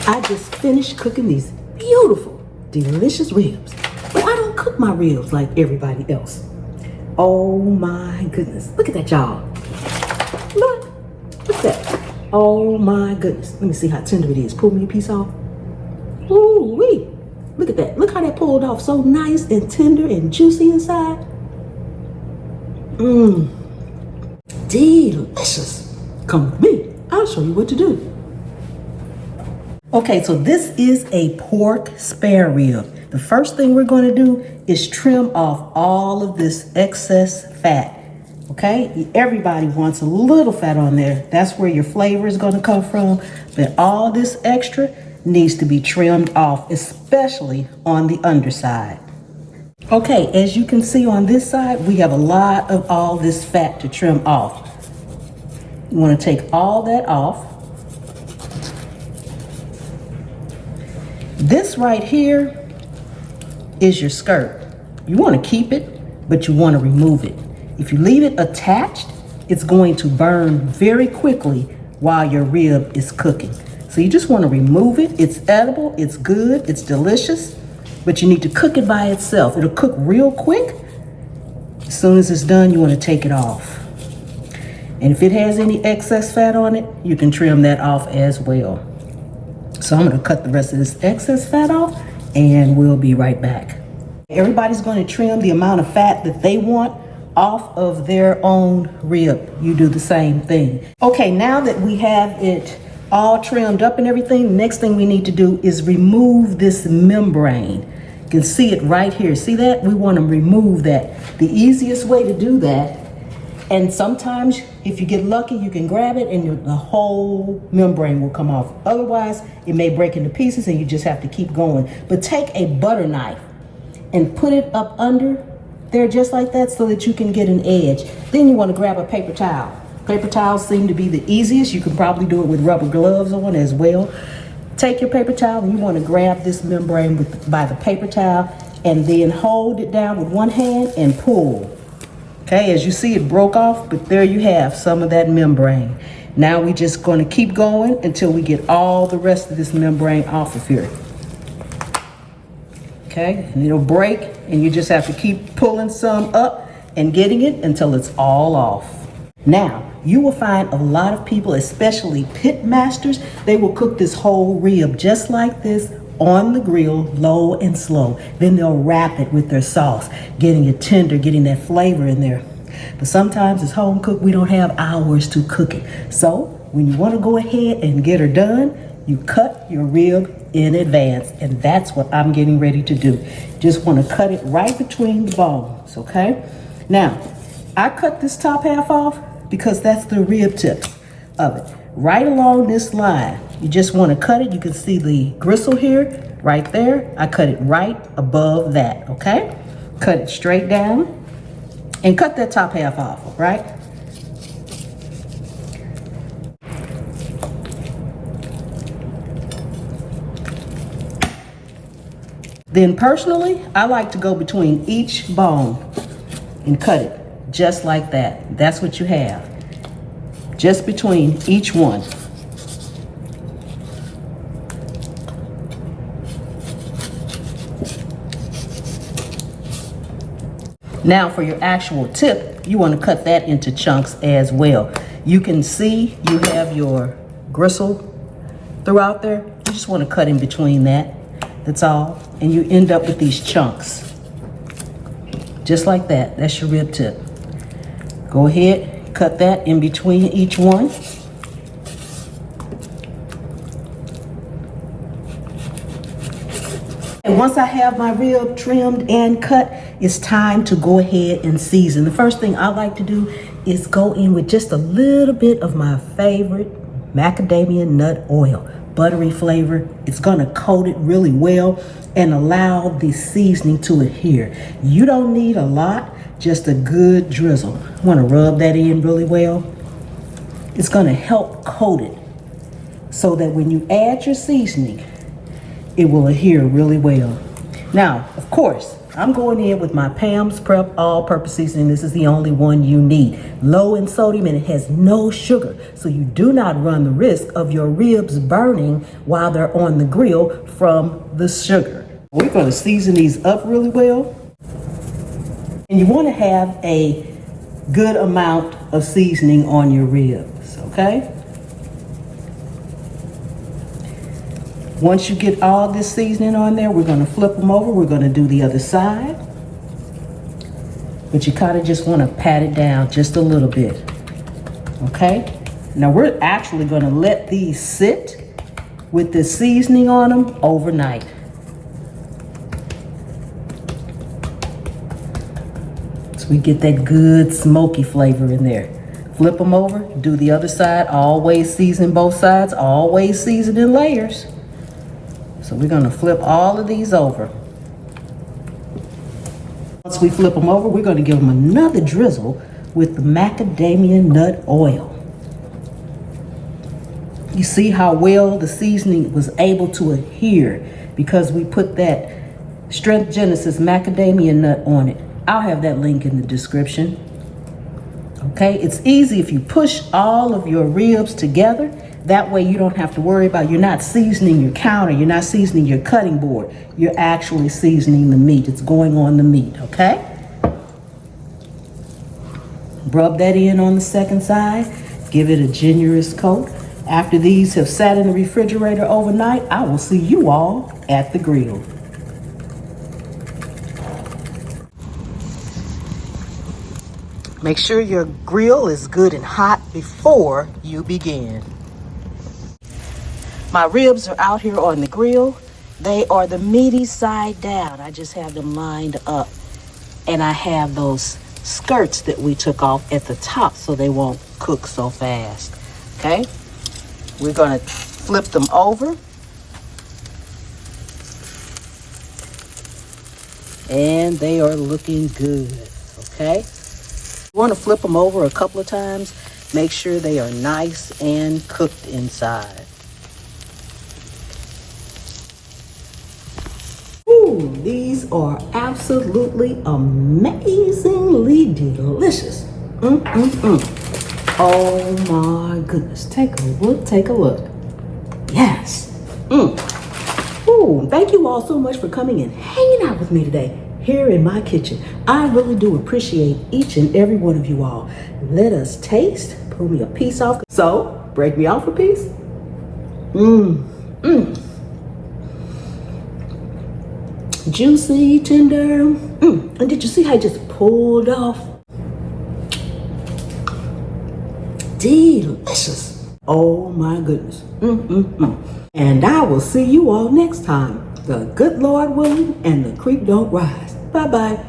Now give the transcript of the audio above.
I just finished cooking these beautiful, delicious ribs. But I don't cook my ribs like everybody else. Oh my goodness. Look at that, y'all. Look. Look at that. Oh my goodness. Let me see how tender it is. Pull me a piece off. Ooh-wee. Look at that. Look how that pulled off. So nice and tender and juicy inside. Mmm. Delicious. Come with me. I'll show you what to do. Okay, so this is a pork spare rib. The first thing we're going to do is trim off all of this excess fat. Okay, everybody wants a little fat on there. That's where your flavor is going to come from. But all this extra needs to be trimmed off, especially on the underside. Okay, as you can see on this side, we have a lot of all this fat to trim off. You want to take all that off. This right here is your skirt. You want to keep it, but you want to remove it. If you leave it attached, it's going to burn very quickly while your rib is cooking. So you just want to remove it. It's edible, it's good, it's delicious, but you need to cook it by itself. It'll cook real quick. As soon as it's done, you want to take it off. And if it has any excess fat on it, you can trim that off as well. So I'm going to cut the rest of this excess fat off and we'll be right back. Everybody's going to trim the amount of fat that they want off of their own rib. You do the same thing. Okay, now that we have it all trimmed up and everything, the next thing we need to do is remove this membrane. You can see it right here. See that? We want to remove that. The easiest way to do that, and sometimes if you get lucky, you can grab it and the whole membrane will come off. Otherwise, it may break into pieces and you just have to keep going. But take a butter knife and put it up under there just like that so that you can get an edge. Then you want to grab a paper towel. Paper towels seem to be the easiest. You can probably do it with rubber gloves on as well. Take your paper towel and you want to grab this membrane by the paper towel and then hold it down with one hand and pull. Okay, as you see, it broke off, but there you have some of that membrane. Now we're just going to keep going until we get all the rest of this membrane off of here. Okay, and it'll break and you just have to keep pulling some up and getting it until it's all off. Now, you will find a lot of people, especially pit masters, they will cook this whole rib just like this on the grill, low and slow. Then they'll wrap it with their sauce, getting it tender, getting that flavor in there. But sometimes as home cook, we don't have hours to cook it. So when you want to go ahead and get her done, you cut your rib in advance. And that's what I'm getting ready to do. Just want to cut it right between the bones, okay? Now, I cut this top half off because that's the rib tip of it. Right along this line, you just want to cut it. You can see the gristle here, right there. I cut it right above that, okay? Cut it straight down and cut that top half off, right? Then personally, I like to go between each bone and cut it just like that. That's what you have. Just between each one. Now for your actual tip, you want to cut that into chunks as well. You can see you have your gristle throughout there. You just want to cut in between that. That's all. And you end up with these chunks. Just like that. That's your rib tip. Go ahead, cut that in between each one. And once I have my rib trimmed and cut, it's time to go ahead and season. The first thing I like to do is go in with just a little bit of my favorite macadamia nut oil. Buttery flavor. It's going to coat it really well and allow the seasoning to adhere. You don't need a lot, just a good drizzle. You want to rub that in really well. It's going to help coat it so that when you add your seasoning, it will adhere really well. Now, of course, I'm going in with my Pam's Prep all-purpose seasoning. This is the only one you need. Low in sodium and it has no sugar. So you do not run the risk of your ribs burning while they're on the grill from the sugar. We're going to season these up really well. And you want to have a good amount of seasoning on your ribs, okay? Once you get all this seasoning on there, we're going to flip them over. We're going to do the other side. But you kind of just want to pat it down just a little bit. Okay? Now we're actually going to let these sit with the seasoning on them overnight. So we get that good smoky flavor in there. Flip them over, do the other side. Always season both sides. Always season in layers. So we're going to flip all of these over. Once we flip them over, we're going to give them another drizzle with the macadamia nut oil. You see how well the seasoning was able to adhere because we put that Strength Genesis macadamia nut on it. I'll have that link in the description. Okay, it's easy if you push all of your ribs together. That way you don't have to worry about, you're not seasoning your counter, you're not seasoning your cutting board. You're actually seasoning the meat. It's going on the meat, okay? Rub that in on the second side. Give it a generous coat. After these have sat in the refrigerator overnight, I will see you all at the grill. Make sure your grill is good and hot before you begin. My ribs are out here on the grill. They are the meaty side down. I just have them lined up. And I have those skirts that we took off at the top so they won't cook so fast. Okay? We're going to flip them over. And they are looking good. Okay? You want to flip them over a couple of times. Make sure they are nice and cooked inside. Ooh, these are absolutely amazingly delicious. Oh my goodness. Take a look, take a look. Yes. Ooh, thank you all so much for coming and hanging out with me today here in my kitchen. I really do appreciate each and every one of you all. Let us taste. Pull me a piece off. So, break me off a piece. Juicy, tender. And did you see how I just pulled off? Delicious. Oh my goodness. And I will see you all next time. The good Lord willing and the creek don't rise. Bye-bye.